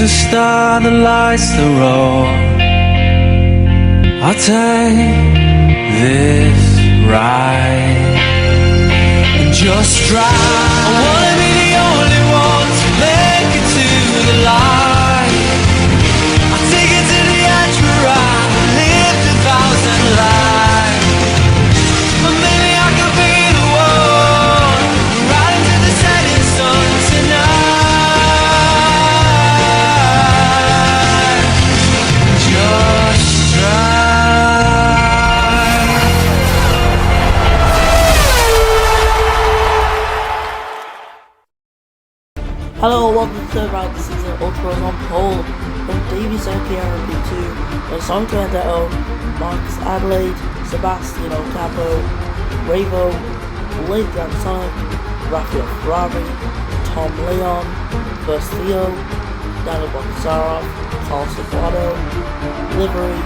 a star that lights the road. I'll take this ride and just drive. I wanna be the only one to make it to the light. I'll take it to the edge where I lived 1,000 lives. But maybe I could be the one right into the setting sun tonight. Just Hello, welcome to the third round of the season. Ultra on pole from Davies A.G.E P2, Sonic Vendetto, Marcus Adelaide, Sebastian Capo, Ravo, Blake Sonic, Raphael Ferrari, Tom Leon, First Theo, Daniel Boxarov, Carl Sabato, Livery,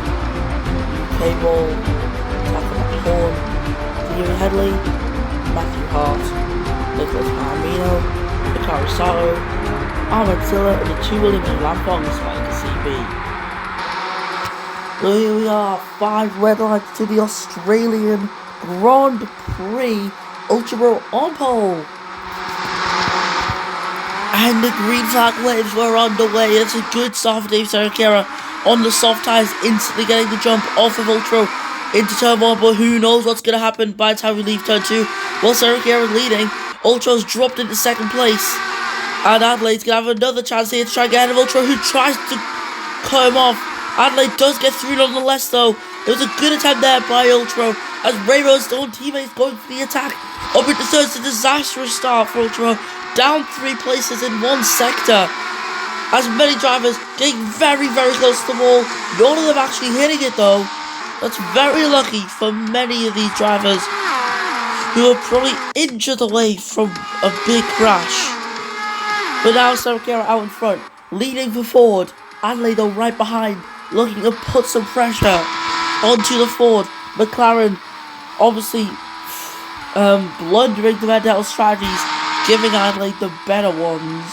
Cable, Tackle Horn, Thierry Headley, Matthew Hart, Nicholas Palomino, Hikaru Sato, Ahmed Silla, and the 2 Williams and Lampong Spike CB. So here we are, 5 red lights to the Australian Grand Prix Ultra Pro on pole. And the green flag waves were underway. It's a good start for Dave Serracera on the soft tyres, instantly getting the jump off of Ultra into turn 1, but who knows what's going to happen by the time we leave turn 2. While Serracera is leading, Ultra's dropped into second place, and Adelaide's going to have another chance here to try and get ahead of Ultra, who tries to cut him off. Adelaide does get through nonetheless though. It was a good attempt there by Ultra, as Ravo's own teammates going for the attack. Up into third, it's a disastrous start for Ultra, down 3 places in one sector, as many drivers getting very, very close to the wall. None of them actually hitting it though. That's very lucky for many of these drivers, who are probably inches away from a big crash. But now Serracera out in front, leading for Ford. Adelaide though right behind, looking to put some pressure onto the Ford. McLaren obviously blundering the Vendetto strategies, giving Adelaide the better ones.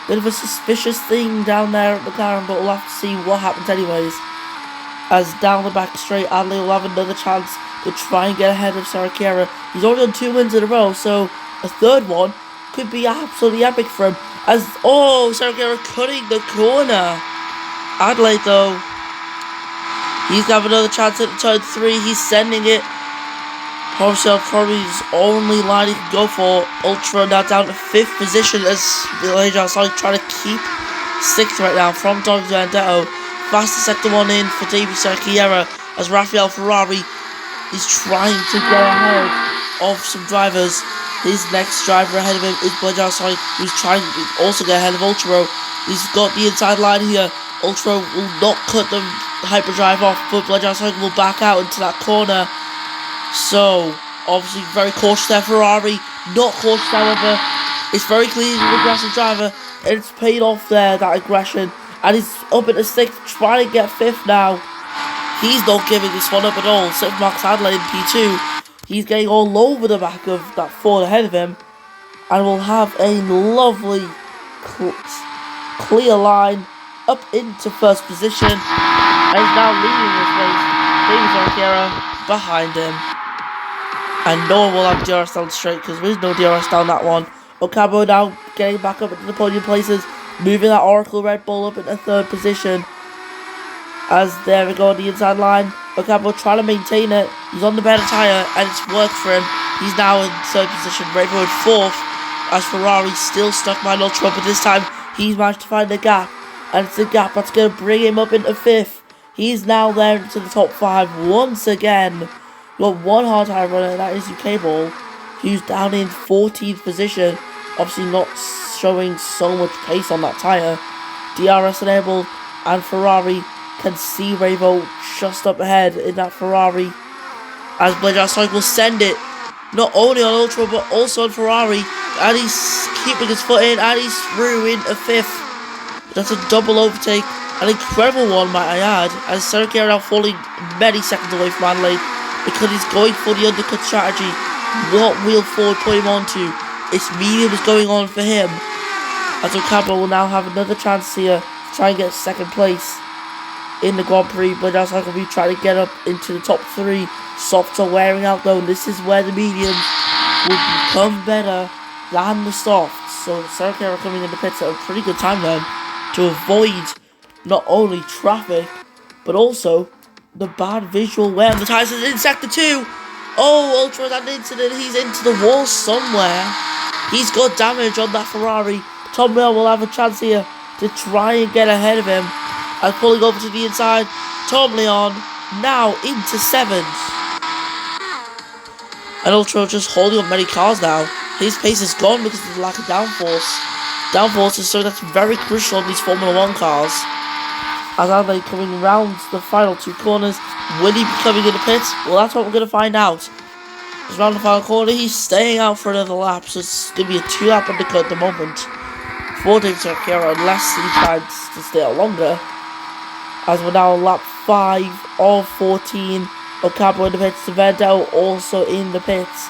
Bit of a suspicious thing down there at McLaren, but we'll have to see what happens anyways. As down the back straight, Adelaide will have another chance to try and get ahead of Serracera. He's already on 2 wins in a row, so a third one could be absolutely epic for him. As, Serracera cutting the corner. Adelaide though, he's got another chance at turn 3. He's sending it. Marcel probably his only line he can go for. Ultra now down to 5th position, as A.G.E trying to keep 6th right now from Dog Vendetto. Fastest sector 1 in for David Serracera, as Raphael Ferrari is trying to get ahead of some drivers. His next driver ahead of him is A.G.E, who's trying to also get ahead of Ultra. He's got the inside line here. Ultra will not cut the hyperdrive off, but A.G.E will back out into that corner. So, obviously very cautious there. Ferrari, not cautious however. It's very clear he's an aggressive driver, and it's paid off there, that aggression. And he's up into 6th, trying to get 5th now. He's not giving this one up at all. 6th Marcus Adelaide in P2. He's getting all over the back of that Ford ahead of him. And we'll have a lovely clear line up into 1st position. And he's now leading this race. David Serracera behind him. And no one will have DRS down straight, because there is no DRS down that one. Ocabo now getting back up into the podium places, moving that Oracle Red Bull up into 3rd position. As there we go on the inside line. Ocabo trying to maintain it. He's on the better tyre, and it's worked for him. He's now in 3rd position. Ravo in 4th, as Ferrari still stuck behind Ultra, but this time he's managed to find a gap. And it's a gap that's going to bring him up into 5th. He's now there into the top 5 once again. Got one hard tyre runner, and that is Cable, who's down in 14th position. Obviously not showing so much pace on that tyre. DRS enabled, and Ferrari can see Ravo just up ahead in that Ferrari. As A.G.E will send it not only on Ultra but also on Ferrari, and he's keeping his foot in, and he's through into 5th. That's a double overtake, an incredible one might I add, as Serracera now falling many seconds away from Adelaide because he's going for the undercut strategy. What wheel forward put him onto? It's medium is going on for him. As Ocabo will now have another chance here try and get second place in the Grand Prix, but that's not going to be trying to get up into the top 3. Softs are wearing out though, and this is where the mediums will become better than the softs. So Sergio coming in the pits at a pretty good time then to avoid not only traffic, but also the bad visual wear on the tyres in sector 2. Oh, Ultra had an incident, he's into the wall somewhere. He's got damage on that Ferrari. Tom Mill will have a chance here to try and get ahead of him. And pulling over to the inside, Tom Leon now into 7th. And Ultra just holding up many cars now. His pace is gone because of the lack of downforce. Downforce is something that's very crucial on these Formula 1 cars. As Adelaide coming round the final 2 corners, will he be coming in the pits? Well, that's what we're going to find out. He's round the final corner, he's staying out for another lap, so it's going to be a 2-lap undercut at the moment for David Ricciardo, unless he tries to stay out longer. As we're now on lap 5 of 14. Ocampo in the pits, Vendel also in the pits.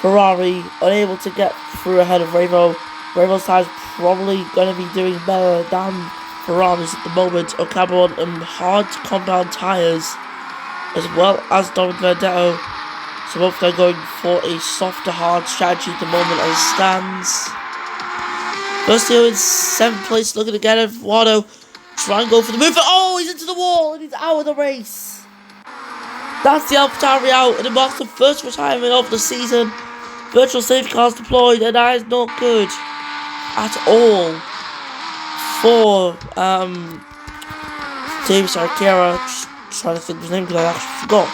Ferrari unable to get through ahead of Revo. Revo's tyres probably going to be doing better than Ferrari's at the moment. Ocampo on hard compound tyres, as well as Dominic Vendetto. So both they're going for a softer hard strategy at the moment as it stands. First here in 7th place, looking to get it. Wado try and go for the move. Oh, he's into the wall and he's out of the race. That's the AlphaTauri out, and it marks the first retirement of the season. Virtual safety cars deployed, and that is not good at all for David Ricciardo. Trying to think of his name because I actually forgot.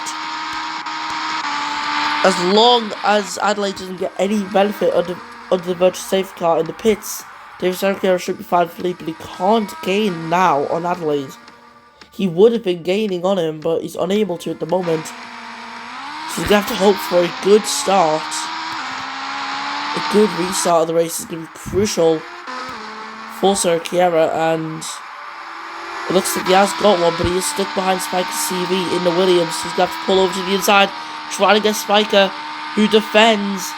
As long as Adelaide doesn't get any benefit under the virtual safety car in the pits, David Ricciardo should be fine for lead, but he can't gain now on Adelaide. He would have been gaining on him, but he's unable to at the moment. So he's going to have to hope for a good start. A good restart of the race is going to be crucial for Ricciardo, and it looks like he has got one, but he is stuck behind Spiker CV in the Williams. So he's going to have to pull over to the inside, trying to get Spiker, who defends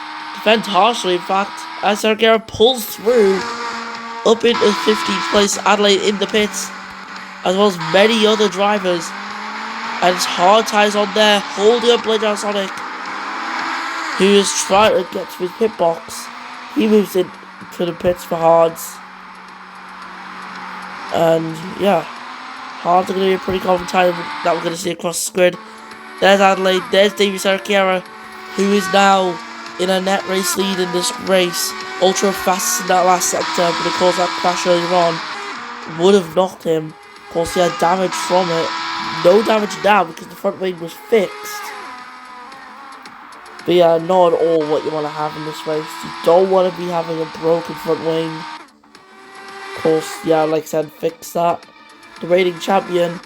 harshly in fact, as Ricciardo pulls through up into 15th place. Adelaide in the pits, as well as many other drivers, and it's hard tyres on there, holding up Blade Sonic, who is trying to get to his pit box. He moves in to the pits for hards, and yeah, hards are going to be a pretty common tyre that we're going to see across the grid. There's Adelaide, there's David Ricciardo, who is now in a net race lead in this race. Ultra fast in that last sector, but of course that crash earlier on would have knocked him. Of course he had damage from it. No damage now because the front wing was fixed. But yeah, not at all what you want to have in this race. You don't want to be having a broken front wing. Of course, yeah, like I said, fix that. The reigning champion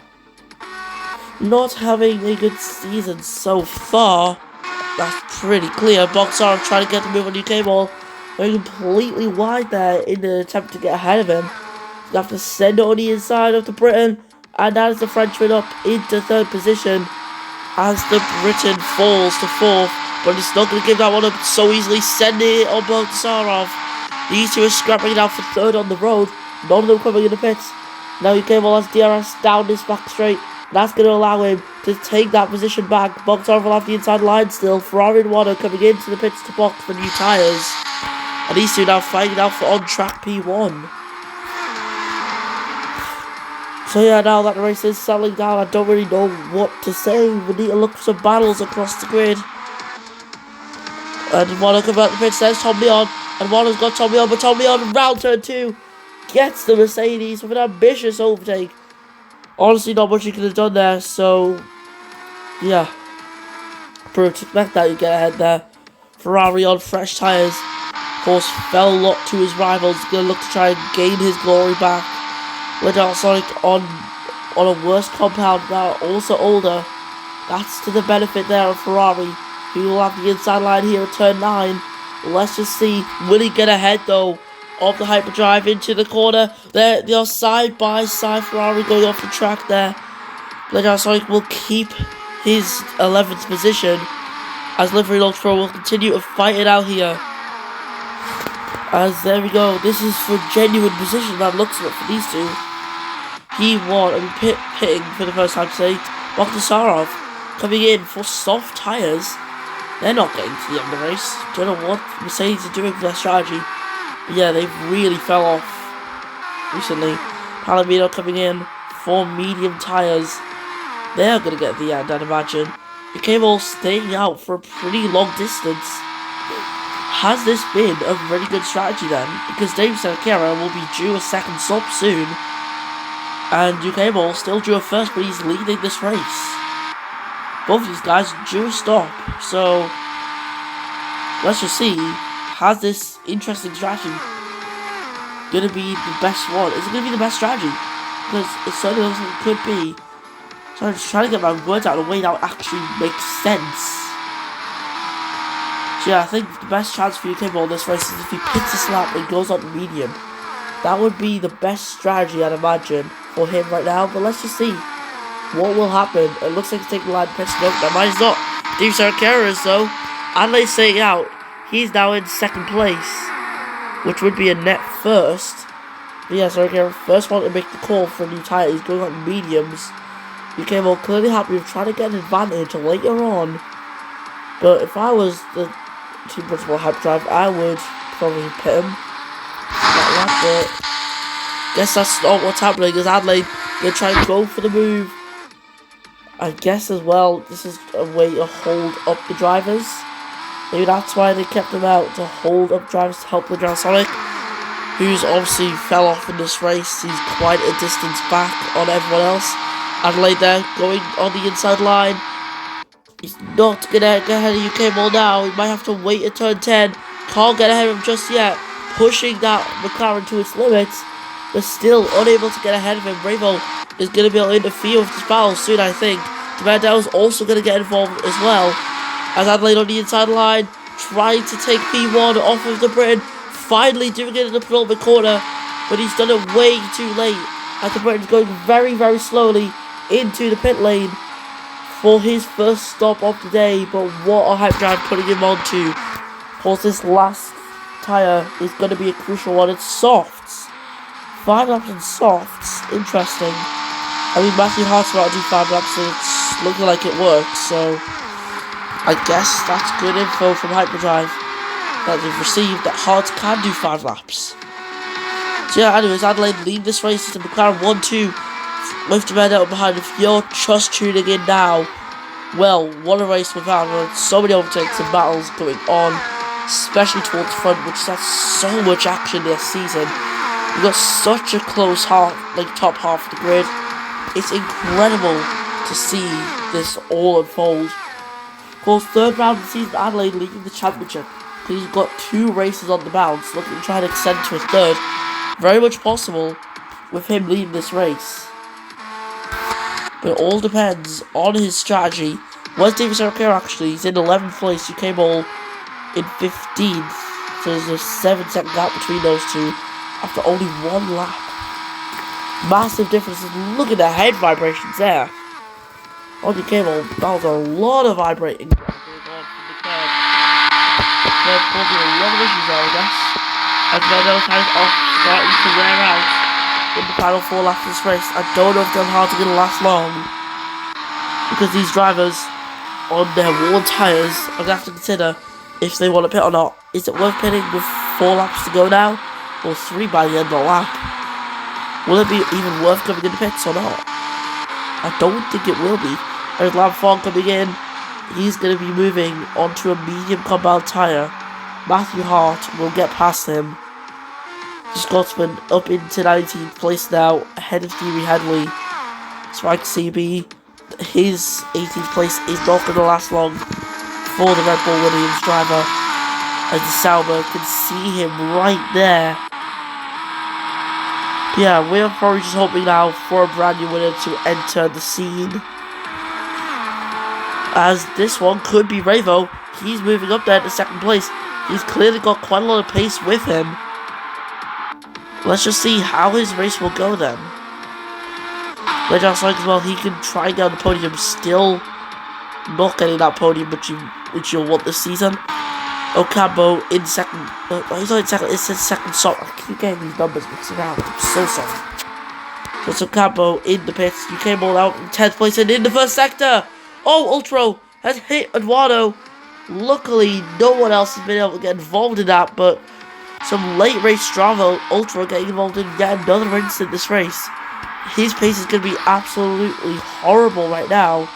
not having a good season so far. That's pretty clear. Boxar trying to get the move on UK ball. Going completely wide there in an attempt to get ahead of him. You have to send it on the inside of the Britain. And that is the Frenchman up into 3rd position as the Britain falls to 4th. But it's not going to give that one up so easily. Sending it on Boxarov. These two are scrapping it out for 3rd on the road. None of them coming in the pits. Now UK ball has DRS down this back straight. That's going to allow him to take that position back. Boxarov will have the inside line still. Ferrari and Wado coming into the pits to box for new tyres. And these two now fighting out for on-track P1. So yeah, now that the race is settling down, I don't really know what to say. We need to look for some battles across the grid. And Wado coming out the pits, there's Tom Leon. And Wado's got Tom Leon, but Tom Leon in round turn 2 gets the Mercedes with an ambitious overtake. Honestly, not much you could have done there, so yeah. But to expect that you get ahead there. Ferrari on fresh tyres. Of course, fell a lot to his rivals. Going to look to try and gain his glory back. Without Sonic on a worse compound now, also older. That's to the benefit there of Ferrari, who will have the inside line here at turn 9. Let's just see, will he get ahead though of the hyperdrive into the corner? They are side by side. Ferrari going off the track there. Blade Sonic will keep his 11th position as Livery Ultra will continue to fight it out here. As there we go, this is for genuine position that looks like for these two. pitting for the first time today. Bogdasarov coming in for soft tyres. They're not getting to the end of the race. Don't know what Mercedes are doing for their strategy. But yeah, they've really fell off recently. Palomino coming in for medium tyres. They're going to get the end, I'd imagine. It came all staying out for a pretty long distance. Has this been a really good strategy then? Because David Serracera will be due a second stop soon. And Duque Ball still due a first, but he's leading this race. Both of these guys due a stop. So, let's just see. Has this interesting strategy going to be the best one? Is it going to be the best strategy? Because it certainly looks like it could be. So I'm just trying to get my words out in a way that actually makes sense. So yeah, I think the best chance for UK Ball this race is if he pits a slap and goes on medium. That would be the best strategy, I'd imagine, for him right now. But let's just see what will happen. It looks like he's taking the line pissed up. That might not. Dave Serracera is though. And they say out. He's now in second place, which would be a net first. But yeah, Serracera first one to make the call for a new tyre. He's going on mediums. UK Ball clearly happy with trying to get an advantage later on. But if I was the team principal hyperdrive, I would probably pit him. But guess that's not what's happening, as Adelaide they're trying to go for the move. I guess as well this is a way to hold up the drivers. Maybe that's why they kept them out, to hold up drivers to help the Sonic, who's obviously fell off in this race. He's quite a distance back on everyone else. Adelaide there going on the inside line. He's not gonna get ahead of UK Ball now. He might have to wait at turn 10. Can't get ahead of him just yet. Pushing that McLaren to its limits, but still unable to get ahead of him. Bravo is going to be able to interfere with this battle soon, I think. Demandel is also going to get involved as well. As Adelaide on the inside line, trying to take P1 off of the Britain. Finally doing it in the penultimate corner, but he's done it way too late. As the Britain's going very, very slowly into the pit lane for his first stop of the day. But what a hype drive putting him on to. Of course, this last tyre is going to be a crucial one. It's softs. 5 laps in softs. Interesting. I mean, Matthew Hart's about to do 5 laps and it's looking like it works, so I guess that's good info from Hyperdrive that they've received, that Hart can do 5 laps. So yeah, anyways, Adelaide lead this race to McLaren 1-2 with the out behind. If you're just tuning in now, well, what a race we've had. So many overtakes and battles going on, especially towards the front, which has so much action this season. We've got such a close half, like top half of the grid. It's incredible to see this all unfold. Of course, third round of the season, Adelaide leading the championship. Because he's got 2 races on the bounce, looking to try and extend to a third. Very much possible with him leading this race. But it all depends on his strategy. Where's David Serracera actually? He's in 11th place, UK Ball in 15th. So there's a 7-second gap between those two after only 1 lap. Massive differences. Look at the head vibrations there. On UK Ball, that was a lot of vibrating going on from the curb. They're causing a lot of issues there, I guess. As those hands are starting to wear out in the final 4 laps of this race. I don't know if they're hard to gonna last long, because these drivers on their worn tyres are gonna have to consider if they want to pit or not. Is it worth pitting with 4 laps to go now, or 3 by the end of the lap? Will it be even worth coming in the pits or not? I don't think it will be. There's Lamfon coming in. He's going to be moving onto a medium compound tyre. Matthew Hart will get past him. The Scotsman up into 19th place now, ahead of Thierry Henley. Spike CB, his 18th place is not going to last long for the Red Bull Williams driver, as the Sauber can see him right there. Yeah, we're probably just hoping now for a brand new winner to enter the scene, as this one could be Ravo. He's moving up there to 2nd place. He's clearly got quite a lot of pace with him. Let's just see how his race will go then. Like as well, he can try and get on the podium, still not getting that podium which you'll want this season. Ocampo in 2nd. He's not in 2nd, it says 2nd stop. I keep getting these numbers mixed around. I'm so sorry. There's Ocampo in the pits. UK ball out in 10th place and in the first sector. Oh, Ultra has hit Eduardo. Luckily, no one else has been able to get involved in that, but some late race drama. Ultra getting involved in yet another incident this race. His pace is going to be absolutely horrible right now,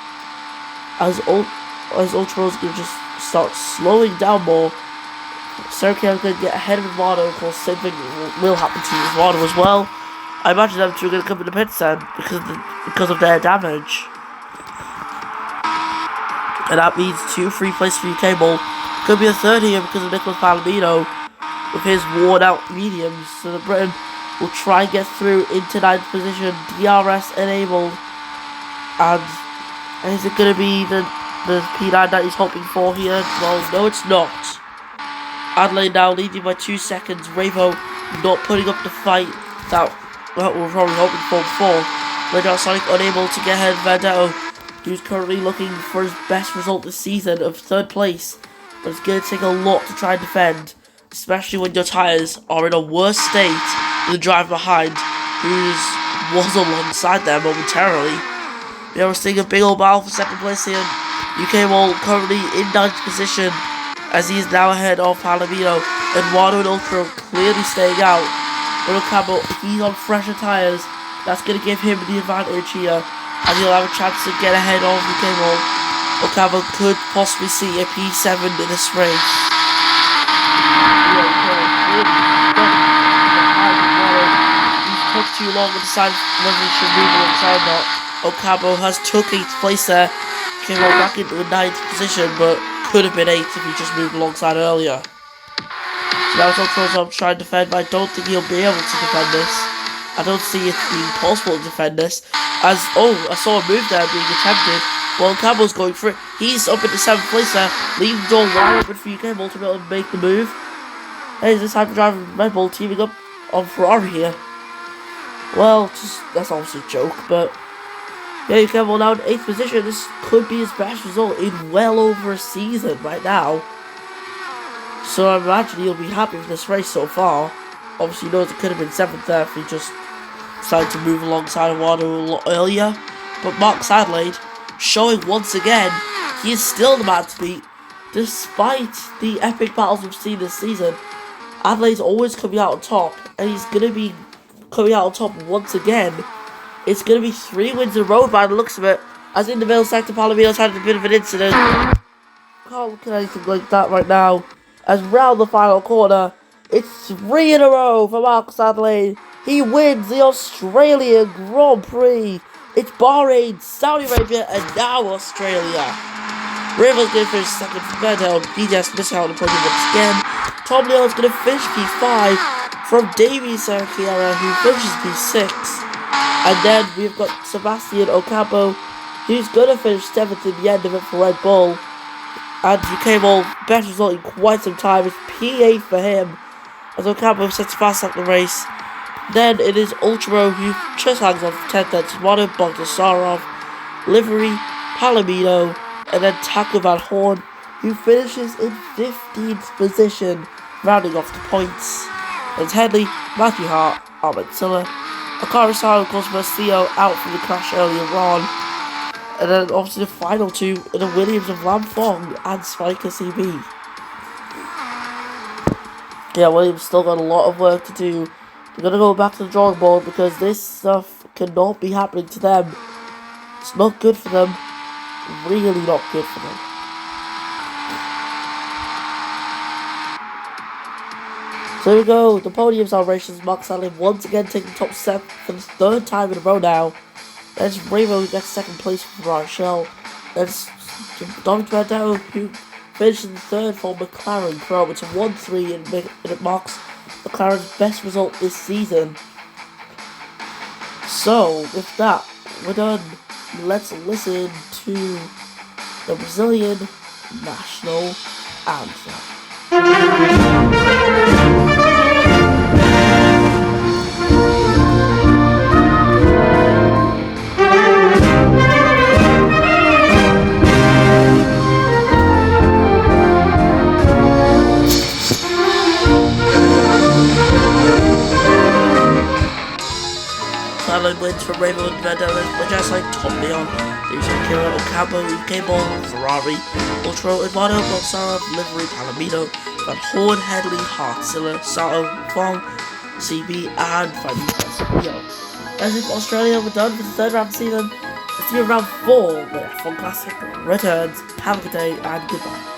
as Ultra is going to just start slowing down more. Sergio is going to get ahead of Eduardo. Of course, same thing will happen to Eduardo as well. I imagine them two are going to come in the pits then because of their damage. And that means 2 free places for UK Ball. Could be a third here because of Nicholas Palomino with his worn out mediums. So that Britain will try and get through into 9th position. DRS enabled. And is it going to be the P9 that he's hoping for here? Well, no, it's not. Adelaide now leading by 2 seconds. Ravo not putting up the fight that we're probably hoping for before. Ledger Sonic unable to get ahead of Vendetto, who's currently looking for his best result this season of 3rd place. But it's going to take a lot to try and defend, especially when your tyres are in a worse state than the driver behind, who was alongside them momentarily. We are seeing a big old battle for 2nd place here. UK Wall currently in 9th position, as he is now ahead of Palomino. Eduardo and Ultra clearly staying out. But Ocampo, he's on fresher tyres. That's going to give him the advantage here, and he'll have a chance to get ahead of UK Wall. Ocampo could possibly see a P7 in this race. He took too long to decide whether he should move alongside or not. Ocampo has took 8th place there. Came on back into a 9th position, but could have been 8th if he just moved alongside earlier. So now it's Ultra trying to defend, but I don't think he'll be able to defend this. I don't see it being possible to defend this. I saw a move there being attempted. Well, Campbell's going for it. He's up in the 7th place there, leaving the door wide open for UK Bull to be able to make the move. Hey, is this time for driver Red Bull teaming up on Ferrari here? Well, that's obviously a joke, but yeah, UK Bull now in 8th position. This could be his best result in well over a season right now. So I imagine he'll be happy with this race so far. Obviously, he knows it could have been 7th there if he just decided to move alongside Eduardo a lot earlier. But Mark Adelaide showing once again he is still the man to beat. Despite the epic battles we've seen this season, Adelaide's always coming out on top, and he's going to be coming out on top once again. It's going to be 3 wins in a row by the looks of it, as in the middle sector Palomino's had a bit of an incident. Can't look at anything like that right now. As round the final corner, it's 3 in a row for Marcus Adelaide. He wins the Australian Grand Prix. It's Bahrain, Saudi Arabia, and now Australia. River's going to finish 2nd for Vendetto. DJ's missing out on the podium once again. Tom Leon's going to finish P5 from Davy Serchiera, who finishes P6. And then we've got Sebastian Ocampo, who's going to finish 7th in the end of it for Red Bull. And UK Bull, best result in quite some time. It's P8 for him, as Ocampo sets fast at the race. Then it is Ultra, who just hangs on for 10th. That's Modern Bogdasarov, Livery, Palomino, and then Taco Van Horn, who finishes in 15th position, rounding off the points. There's Headley, Matthew Hart, Ahmed Silla, Akarisaro, of course, Mercio out from the crash earlier on. And then obviously the final 2 are the Williams of Lam Fong and Spiker CB. Yeah, Williams still got a lot of work to do. They're going to go back to the drawing board because this stuff cannot be happening to them. It's not good for them. Really not good for them. So here we go. The podium celebrations. Mark Sadler once again taking top 7 for the 3rd time in a row now. There's Ravo who gets 2nd place for Rochelle. There's Dominic Vendetto who finishes in 3rd for McLaren Pro. It's a 1-3 and it marks McLaren's best result this season. So, with that, we're done. Let's listen to the Brazilian national anthem. Following wins from Rainbow and Vanderbilt were just like Tom Leon, Lisa Kira Ocampo, UK Ball, Ferrari, Ultra Eduardo, Bolsara, Livery, Palomino, Van Horn, Headley, Hartzilla, Sato, Fong, CB, and Fabio. As if Australia were done for the third round of the season, let's see round 4 where F1 Classic returns. Have a good day and goodbye.